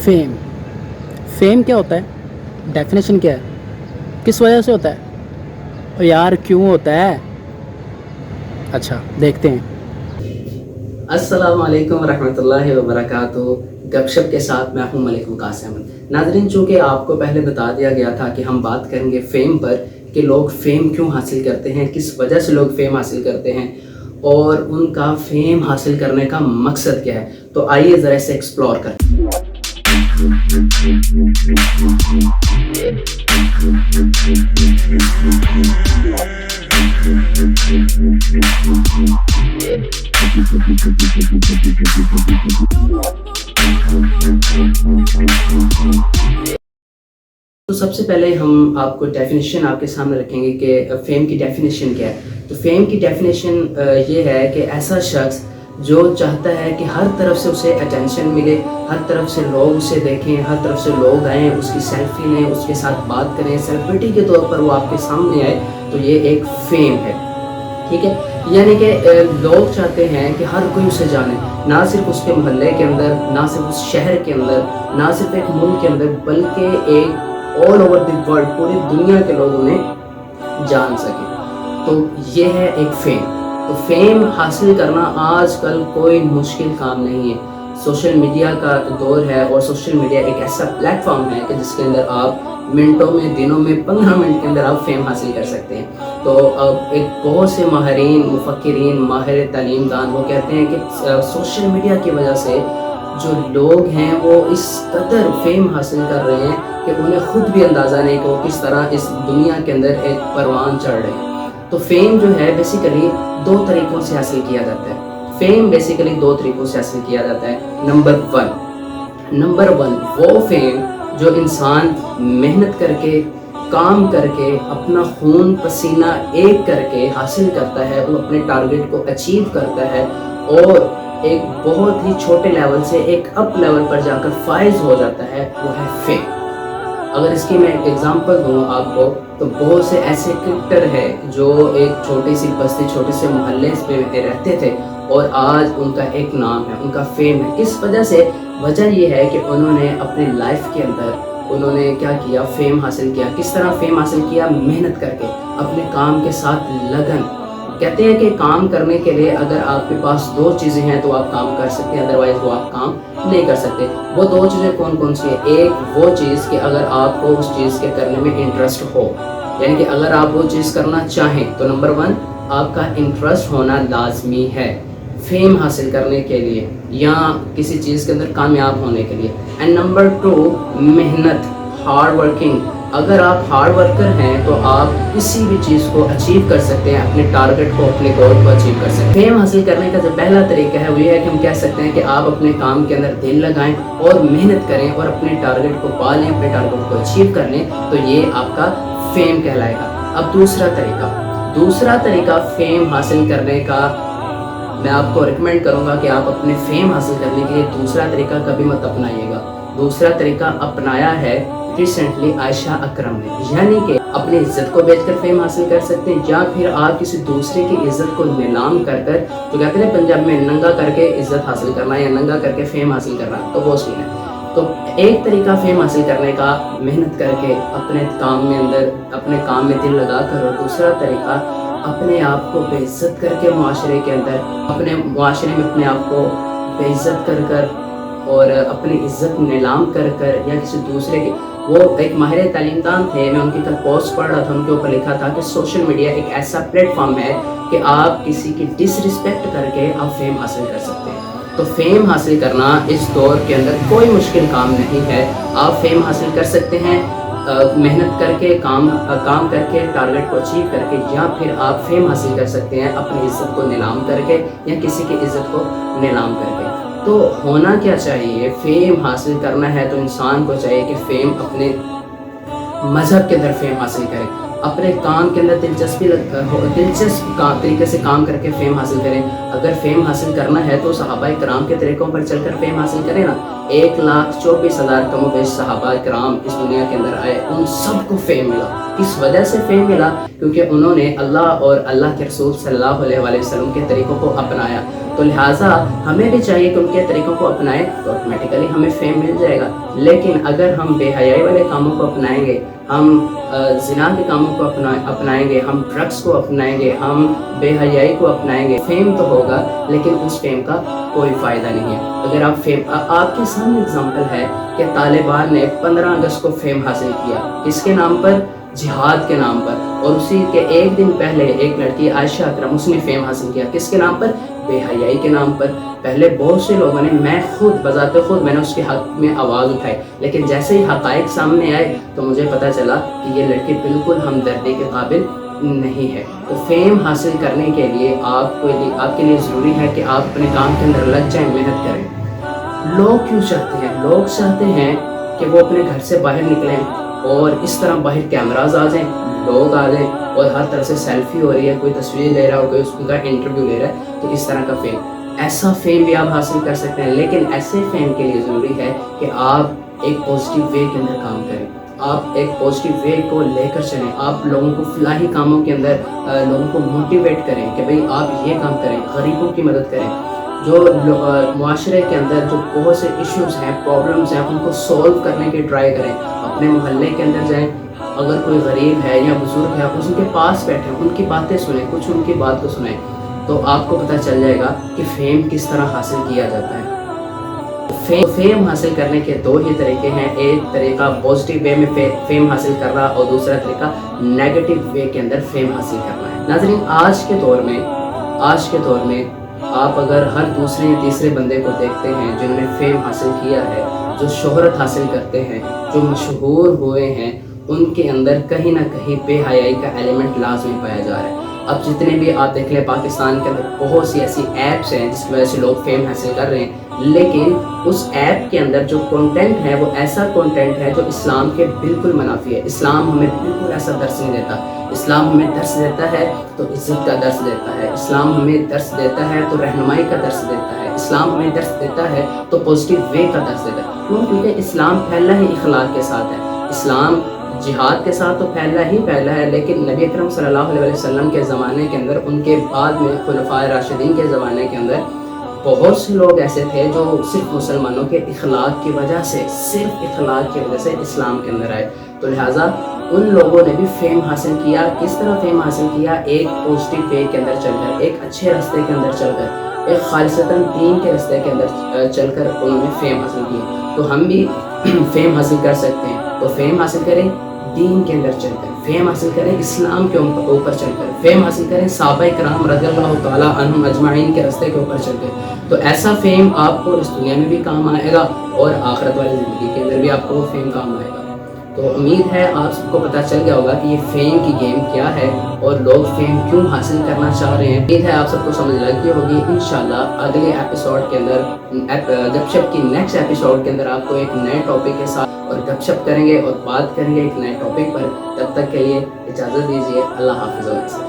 Fame fame क्या होता है? डेफिनेशन क्या है? किस वजह से होता है? और यार क्यों होता है? अच्छा देखते हैं। अस्सलाम वालेकुम रहमतुल्लाहि व बरकातुहू। गपशप के साथ मैं हूं मलिक वकास अहमद। नाज़रीन, चूँकि आपको पहले बता दिया गया था कि हम बात करेंगे फ़ेम पर कि लोग फ़ेम क्यों हासिल करते हैं, किस वजह से लोग फ़ेम हासिल करते हैं और उनका फ़ेम हासिल करने का मकसद क्या है। तो आइए ज़रा इसे एक्सप्लोर करते हैं। तो सबसे पहले हम आपको डेफिनेशन आपके सामने रखेंगे कि फ़ेम की डेफिनेशन क्या है। तो फ़ेम की डेफिनेशन ये है कि ऐसा शख्स जो चाहता है कि हर तरफ से उसे अटेंशन मिले, हर तरफ से लोग उसे देखें, हर तरफ से लोग आएँ, उसकी सेल्फी लें, उसके साथ बात करें, सेलिब्रिटी के तौर पर वो आपके सामने आए, तो ये एक फ़ेम है। ठीक है, यानी कि लोग चाहते हैं कि हर कोई उसे जाने, ना सिर्फ उसके मोहल्ले के अंदर, ना सिर्फ उस शहर के अंदर, ना सिर्फ एक मुल्क के अंदर, बल्कि एक ऑल ओवर द वर्ल्ड, पूरी दुनिया के लोग उन्हें जान सकें। तो ये है एक फ़ेम। तो फ़ेम हासिल करना आजकल कोई मुश्किल काम नहीं है। सोशल मीडिया का दौर है और सोशल मीडिया एक ऐसा प्लेटफॉर्म है कि जिसके अंदर आप मिनटों में, दिनों में, 15 मिनट के अंदर आप फ़ेम हासिल कर सकते हैं। तो अब एक बहुत से माहिरीन, मुफक्किरीन, माहिर तालीम दान वो कहते हैं कि सोशल मीडिया की वजह से जो लोग हैं वो इस कदर फ़ेम हासिल कर रहे हैं कि उन्हें खुद भी अंदाज़ा नहीं कि वो किस तरह इस दुनिया के अंदर एक परवान चढ़ रहे हैं। तो फ़ेम जो है बेसिकली दो तरीक़ों से हासिल किया जाता है। फ़ेम बेसिकली दो तरीक़ों से हासिल किया जाता है। नंबर वन वो फ़ेम जो इंसान मेहनत करके, काम करके, अपना खून पसीना एक करके हासिल करता है, वो अपने टारगेट को अचीव करता है और एक बहुत ही छोटे लेवल से एक अप लेवल पर जाकर फाइज हो जाता है, वो है फ़ेम। अगर इसकी मैं एक एग्जांपल दूँ आपको, तो बहुत से ऐसे क्रिकेटर हैं जो एक छोटी सी बस्ती, छोटे से मोहल्ले में रहते थे और आज उनका एक नाम है, उनका फ़ेम है। किस वजह से? वजह ये है कि उन्होंने अपनी लाइफ के अंदर उन्होंने क्या किया, फ़ेम हासिल किया। किस तरह फ़ेम हासिल किया? मेहनत करके, अपने काम के साथ लगन। कहते हैं कि काम करने के लिए अगर आपके पास दो चीज़ें हैं तो आप काम कर सकते हैं, अदरवाइज़ वो आप काम नहीं कर सकते। वो दो चीज़ें कौन कौन सी है? एक वो चीज़ कि अगर आपको उस चीज़ के करने में इंटरेस्ट हो, यानी कि अगर आप वो चीज़ करना चाहें तो नंबर वन आपका इंटरेस्ट होना लाजमी है फ़ेम हासिल करने के लिए या किसी चीज़ के अंदर कामयाब होने के लिए। एंड नंबर टू, मेहनत, हार्ड वर्किंग। अगर आप हार्ड वर्कर हैं तो आप किसी भी चीज़ को अचीव कर सकते हैं, अपने टारगेट को, अपने गोल को अचीव कर सकते हैं। फ़ेम हासिल करने का जो पहला तरीका है वो ये है कि हम कह सकते हैं कि आप अपने काम के अंदर दिल लगाएं और मेहनत करें और अपने टारगेट को पा लें, अपने टारगेट को अचीव कर लें, तो ये आपका फ़ेम कहलाएगा। अब दूसरा तरीका फ़ेम हासिल करने का मैं आपको रिकमेंड करूँगा कि आप अपने फ़ेम हासिल करने के लिए दूसरा तरीका कभी मत अपनाइएगा। दूसरा तरीका अपनाया है रिसेंटली आयशा अकरम ने, यानी कि अपनी इज्जत को बेचकर फ़ेम हासिल कर सकते हैं या फिर आप किसी दूसरे की इज्जत को नीलाम कर जो कहते हैं पंजाब में नंगा करके इज्जत हासिल करना या नंगा करके फ़ेम हासिल करना, तो वो सीन है। तो एक तरीका फ़ेम हासिल करने का मेहनत करके अपने काम में दिल लगा कर, और दूसरा तरीका अपने आप को बेइज्जत करके मुआशरे के अंदर, अपने मुआशरे में अपने आप को बेइज्जत कर और अपनी इज्जत नीलाम कर या किसी दूसरे के। वो एक माहिर तालीमदान थे, मैं उनकी कल पोस्ट पढ़ रहा था, उनके ऊपर लिखा था कि सोशल मीडिया एक ऐसा प्लेटफॉर्म है कि आप किसी की डिसरिस्पेक्ट करके आप फ़ेम हासिल कर सकते हैं। तो फ़ेम हासिल करना इस दौर के अंदर कोई मुश्किल काम नहीं है। आप फ़ेम हासिल कर सकते हैं मेहनत करके, काम करके, टारगेट को अचीव करके, या फिर आप फ़ेम हासिल कर सकते हैं अपनी इज़्ज़त को नीलाम करके या किसी की इज़्ज़त को नीलाम करके। तो होना क्या चाहिए? फ़ेम हासिल करना है तो इंसान को चाहिए कि फ़ेम अपने मज़हब के अंदर फ़ेम हासिल करें। اپنے کام کے اندر دلچسپ طریقے سے کام کر کے فیم حاصل کریں. اگر فیم حاصل کرنا ہے تو صحابہ کرام کے طریقوں پر چل کر فیم حاصل کریں نا. 1,24,000 کم و بیش صحابہ کرام اس دنیا کے اندر آئے, ان سب کو فیم ملا. کس وجہ سے فیم ملا؟ کیونکہ انہوں نے اللہ اور اللہ کے رسول صلی اللہ علیہ وآلہ وسلم کے طریقوں کو اپنایا. تو لہٰذا ہمیں بھی چاہیے کہ ان کے طریقوں کو اپنائیں تو آٹومیٹیکلی ہمیں فیم مل جائے گا. لیکن اگر ہم بے حیائی والے کاموں کو اپنائیں گے, ہم زنا کے کاموں کو اپنائیں گے, ہم ڈرگس کو اپنائیں گے, ہم بے حیائی کو اپنائیں گے, فیم تو ہوگا لیکن اس فیم کا کوئی فائدہ نہیں ہے. اگر آپ کے سامنے اگزامپل ہے کہ طالبان نے 15 اگست کو فیم حاصل کیا. کس کے نام پر؟ جہاد کے نام پر. اور اسی کے ایک دن پہلے ایک لڑکی عائشہ اکرم, اس نے فیم حاصل کیا. کس کے نام پر؟ بے حیائی کے نام پر. پہلے بہت سے لوگوں نے, میں خود بذات خود میں نے اس کے حق میں آواز اٹھائی, لیکن جیسے ہی حقائق سامنے آئے تو مجھے پتہ چلا کہ یہ لڑکی بالکل ہمدردی کے قابل نہیں ہے. تو فیم حاصل کرنے کے لیے آپ کے لیے ضروری ہے کہ آپ اپنے کام کے اندر لگ جائیں, محنت کریں. لوگ کیوں چاہتے ہیں؟ لوگ چاہتے ہیں کہ وہ اپنے گھر سے باہر نکلیں اور اس طرح باہر کیمراز آ جائیں, لوگ آ جائیں اور ہر طرح سے سیلفی ہو رہی ہے, کوئی تصویر لے رہا ہے, کوئی اس کا انٹرویو لے رہا ہے. تو اس طرح کا فیم, ایسا فیم بھی آپ حاصل کر سکتے ہیں. لیکن ایسے فیم کے لیے ضروری ہے کہ آپ ایک پازیٹیو وے کے اندر کام کریں, آپ ایک پازیٹیو وے کو لے کر چلیں. آپ لوگوں کو فلاحی کاموں کے اندر لوگوں کو موٹیویٹ کریں کہ بھئی آپ یہ کام کریں, غریبوں کی مدد کریں. جو معاشرے کے اندر جو بہت سے ایشوز ہیں, پرابلمز ہیں, ان کو سولو کرنے کی ٹرائی کریں. اپنے محلے کے اندر جائیں, اگر کوئی غریب ہے یا بزرگ ہے اس کے پاس بیٹھیں, ان کی باتیں سنیں, کچھ ان کی بات کو سنیں, تو آپ کو پتہ چل جائے گا کہ فیم کس طرح حاصل کیا جاتا ہے. فیم حاصل کرنے کے 2 ہی طریقے ہیں. ایک طریقہ پازیٹیو وے میں فیم حاصل کر رہا, اور دوسرا طریقہ نیگیٹو وے کے اندر فیم حاصل کرنا ہے. ناظرین, آج کے دور میں آپ اگر ہر دوسرے یا تیسرے بندے کو دیکھتے ہیں جنہوں نے فیم حاصل کیا ہے, جو شہرت حاصل کرتے ہیں, جو مشہور ہوئے ہیں, ان کے اندر کہیں نہ کہیں بے حیائی کا ایلیمنٹ لازمی پایا جا رہا ہے. اب جتنے بھی آپ دیکھ لیں پاکستان کے اندر بہت سی ایسی ایپس ہیں جس کی وجہ سے لوگ فیم حاصل کر رہے ہیں, لیکن اس ایپ کے اندر جو کنٹینٹ ہے وہ ایسا کنٹینٹ ہے جو اسلام کے بالکل منافی ہے. اسلام ہمیں بالکل ایسا درس نہیں دیتا. اسلام ہمیں درس دیتا ہے تو عزت کا درس دیتا ہے, اسلام ہمیں درس دیتا ہے تو رہنمائی کا درس دیتا ہے, اسلام ہمیں درس دیتا ہے تو پازیٹیو وے کا درس دیتا ہے. کیوں؟ کیونکہ اسلام پھیلا ہی اخلاق کے ساتھ ہے. اسلام جہاد کے ساتھ تو پھیلا ہے, لیکن نبی اکرم صلی اللہ علیہ وسلم کے زمانے کے اندر, ان کے بعد میں خلفائے راشدین کے زمانے کے اندر بہت سے لوگ ایسے تھے جو صرف مسلمانوں کے اخلاق کی وجہ سے اسلام کے اندر آئے. تو لہٰذا ان لوگوں نے بھی فیم حاصل کیا. کس طرح فیم حاصل کیا؟ ایک پازیٹیو وے کے اندر چل کر, ایک اچھے راستے کے اندر چل کر, ایک خالصتاً دین کے راستے کے اندر چل کر انہوں نے فیم حاصل کیا. تو ہم بھی فیم حاصل کر سکتے ہیں. تو فیم حاصل کریں دین کے اندر چل کر, فیم حاصل کریں اسلام کے اوپر چل کر, فیم حاصل کریں صحابہ کرام رضی اللہ تعالیٰ عنہم اجمعین کے راستے کے اوپر چل کر. تو ایسا فیم آپ کو اس دنیا میں بھی کام آئے گا اور آخرت والی زندگی کے اندر بھی آپ کو وہ فیم کام آئے گا. تو امید ہے آپ سب کو پتہ چل گیا ہوگا کہ یہ فیم کی گیم کیا ہے اور لوگ فیم کیوں حاصل کرنا چاہ رہے ہیں. امید ہے آپ سب کو سمجھ لگ گئی ہوگی. انشاءاللہ اگلے ایپیسوڈ کے اندر گپ شپ کی نیکسٹ ایپیسوڈ کے اندر آپ کو ایک نئے ٹاپک کے ساتھ اور گپ شپ کریں گے اور بات کریں گے ایک نئے ٹاپک پر. تب تک کے لیے اجازت دیجیے. اللہ حافظ.